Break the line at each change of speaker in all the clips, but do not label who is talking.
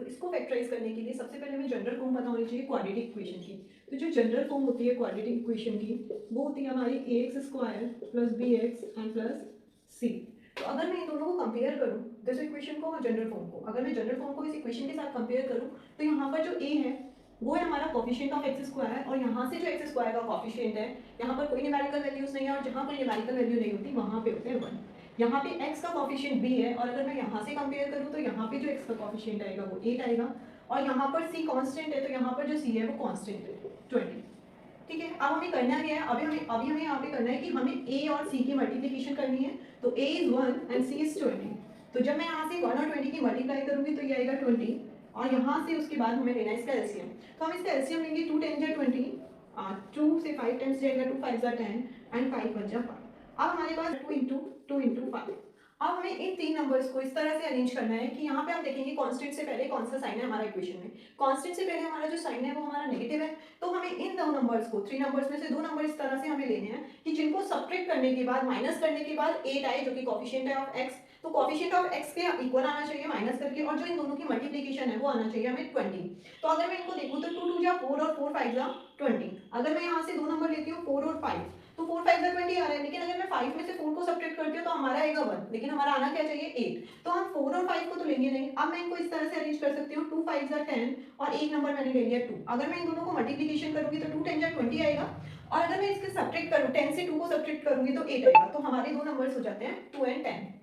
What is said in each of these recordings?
इसको फैक्टराइज करने के लिए सबसे पहले हमें जनरल फॉर्म पता होनी चाहिए क्वाड्रेटिक इक्वेशन की। तो जो जनरल फॉर्म होती है क्वाड्रेटिक इक्वेशन की वो होती है हमारी ax² plus bx and plus c। तो अगर मैं इन दोनों को कंपेयर करूं, दिस इक्वेशन को और जनरल फॉर्म को, अगर मैं जनरल फॉर्म को इस इक्वेशन के साथ कंपेयर करूं तो यहाँ पर जो a है वो है हमारा कोफिशिएंट ऑफ x² और यहाँ से जो x² का कोफिशिएंट है यहाँ पर कोई न्यूमेरिकल वैल्यूज नहीं है और जहाँ कोई न्यूमेरिकल वैल्यू नहीं होती वहाँ पे होते हैं 1। यहाँ पे x का कोफिशिएंट b है और अगर मैं यहाँ से कंपेयर करूँ तो यहाँ पे जो x का कोफिशिएंट आएगा वो 8 आएगा और यहाँ पर c कांस्टेंट है तो यहाँ पर जो c है वो कांस्टेंट है 20। ठीक है, अब हमें करना क्या है, अभी हमें यहाँ पे करना है कि हमें a और c की मल्टीप्लिकेशन करनी है। तो a is 1 and c is 20। तो जब मैं यहाँ से 1 और 20 की मल्टीप्लाई करूंगी तो ये आएगा 20 और यहाँ से उसके बाद हमें लेना है इसका एलसीएम। तो हम इसका एलसीएम लेंगे 2 10 जा 20, 2 से 5 टाइम्स जाएगा 2 5 जा 10 एंड 5 1 जा 5। अब हमारे पास 2 इंटू 5। अब हमें इन तीन नंबर्स को इस तरह से अरेंज करना है कि यहाँ पे आप देखेंगे कांस्टेंट से पहले कौन सा साइन है हमारा इक्वेशन में। कांस्टेंट से पहले हमारा जो साइन है वो हमारा नेगेटिव है। तो हमें इन दो नंबर्स को, 3 नंबर्स में से 2 नंबर इस तरह से हमें लेने हैं कि जिनको सब्ट्रैक्ट करने के बाद, माइनस करने के बाद 8 आए जो कि कोफिशिएंट है ऑफ x। तो कोफिशिएंट ऑफ x के इक्वल आना चाहिए माइनस करके और जो इन दोनों की मल्टीप्लिकेशन है वो आना चाहिए हमें 20। तो अगर मैं इनको देखूँ तो 2 2 जा 4 और 4 5 जा 20। अगर मैं यहाँ से 2 नंबर लेती हूँ 4 और 5 तो 4 5 जा 20 आ रहा है, लेकिन अगर मैं 5 में से 4 को सब्ट्रैक्ट करती हूँ तो हमारा आएगा 1, लेकिन हमारा आना क्या चाहिए 8। तो हम 4 और 5 को तो लेंगे नहीं। अब मैं इनको इस तरह से अरेंज कर सकती हूँ 2 5 जा 10 और एक नंबर मैंने ले लिया 2। अगर मैं इन दोनों को मल्टीप्लिकेशन करूंगी तो 2 10 जा 20 आएगा और अगर मैं इसके सब्ट्रैक्ट करूँ 10 से 2 को सब्ट्रैक्ट करूंगी तो 8 आएगा। तो हमारे दो नंबर्स हो जाते हैं 2 एंड 10।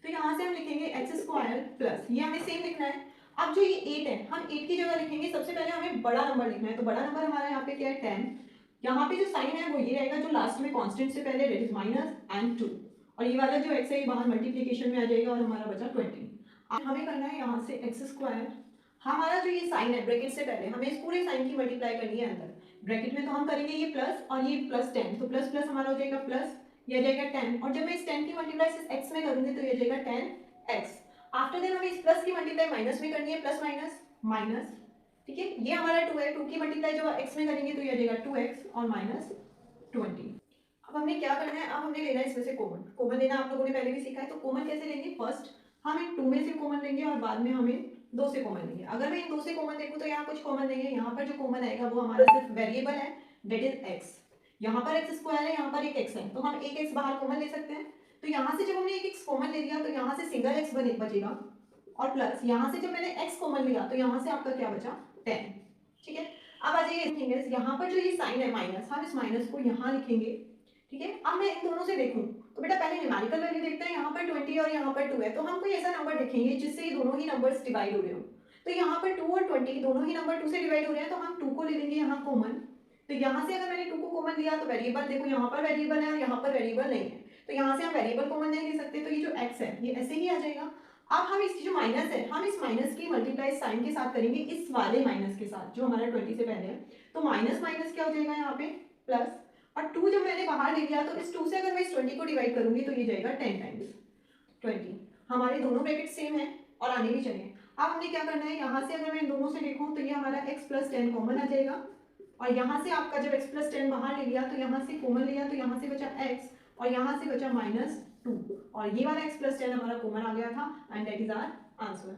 तो यहाँ से हम लिखेंगे x² प्लस, ये हमें सेम लिखना है। अब जो ये 8 है हम 8 की जगह लिखेंगे, सबसे पहले हमें बड़ा नंबर लिखना है। तो बड़ा नंबर हमारा यहाँ पे क्या है 10। यहाँ पे जो साइन है वो ये रहेगा जो लास्ट में कांस्टेंट से पहले, दैट इज माइनस एंड 2 और ये वाला जो x है ये बाहर मल्टीप्लिकेशन में आ जाएगा और हमारा बचा 20। अब हमें करना है यहाँ से x², हमारा जो ये साइन है ब्रैकेट से पहले हमें इस पूरे साइन की मल्टीप्लाई करनी है अंदर ब्रैकेट में। तो हम करेंगे ये प्लस और ये प्लस 10, तो प्लस प्लस हमारा हो जाएगा प्लस, ये जाएगा 10 और जब मैं इस 10 की मल्टीप्लाई इस x में करूंगी तो ये जाएगा 10x। आफ्टर देन हमें इस प्लस की मल्टीप्लाई माइनस में करनी है, प्लस माइनस माइनस। ठीक है, ये हमारा 2 है, 2 की मल्टीप्लाई जब x में करेंगे तो ये जाएगा 2x और माइनस 20। अब हमने क्या करना है, अब हमने लेना है इसमें से कॉमन। कॉमन लेना आप लोगों ने पहले भी सीखा है। तो कॉमन कैसे लेंगे, फर्स्ट हम इन 2 में से कॉमन लेंगे और बाद में हम इन 2 से कॉमन लेंगे। अगर मैं इन 2 से कॉमन देखूं तो यहाँ कुछ कॉमन नहीं है। यहाँ पर जो कॉमन आएगा वो हमारा सिर्फ वेरिएबल है, दैट इज x। यहाँ पर x² है, यहाँ पर एक x है, तो हम एक x बाहर कॉमन ले सकते हैं। तो यहाँ से जब हमने एक x कॉमन ले लिया तो यहाँ से सिंगल x बचेगा और प्लस यहाँ से जब मैंने x कॉमन लिया तो यहाँ से आपका क्या बचा 10। ठीक है, अब आ जाइए यहाँ पर जो ये साइन है माइनस, हम इस माइनस को यहाँ लिखेंगे। ठीक है, अब मैं इन दोनों से देखूं तो बेटा पहले न्यूमेरिकल वैल्यू देखते हैं। यहाँ पर 20 और यहाँ पर 2 है, तो हम कोई ऐसा नंबर देखेंगे जिससे ये दोनों ही नंबर्स डिवाइड हो रहे हो। तो यहाँ पर 2 और 20 दोनों ही नंबर 2 से डिवाइड हो रहे हैं, तो हम 2 को ले लेंगे यहाँ कॉमन। तो यहाँ से अगर मैंने 2 को कॉमन लिया तो वेरिएबल देखो यहाँ पर वेरिएबल है और यहाँ पर वेरिएबल नहीं है, तो यहाँ से हम वेरिएबल कॉमन नहीं ले सकते। तो ये जो x है ये ऐसे ही आ जाएगा। अब हम इसकी जो माइनस है हम इस माइनस की मल्टीप्लाई साइन के साथ करेंगे, इस वाले माइनस के साथ जो हमारा 20 से पहले है। तो माइनस माइनस क्या हो जाएगा यहाँ पे प्लस, और 2 जब मैंने बाहर ले लिया तो इस 2 से अगर मैं इस 20 को डिवाइड करूंगी तो ये जाएगा 10 टाइम्स 20। हमारे दोनों ब्रैकेट सेम है और आने भी चाहिए। अब हमने क्या करना है, यहाँ से अगर मैं इन दोनों से देखूं तो ये हमारा x प्लस 10 कॉमन आ जाएगा और यहाँ से आपका जब x प्लस 10 बाहर ले लिया तो यहाँ से कॉमन लिया तो यहाँ से बचा x और यहाँ से बचा -2 और ये वाला x प्लस 10 हमारा कॉमन आ गया था and that is our answer.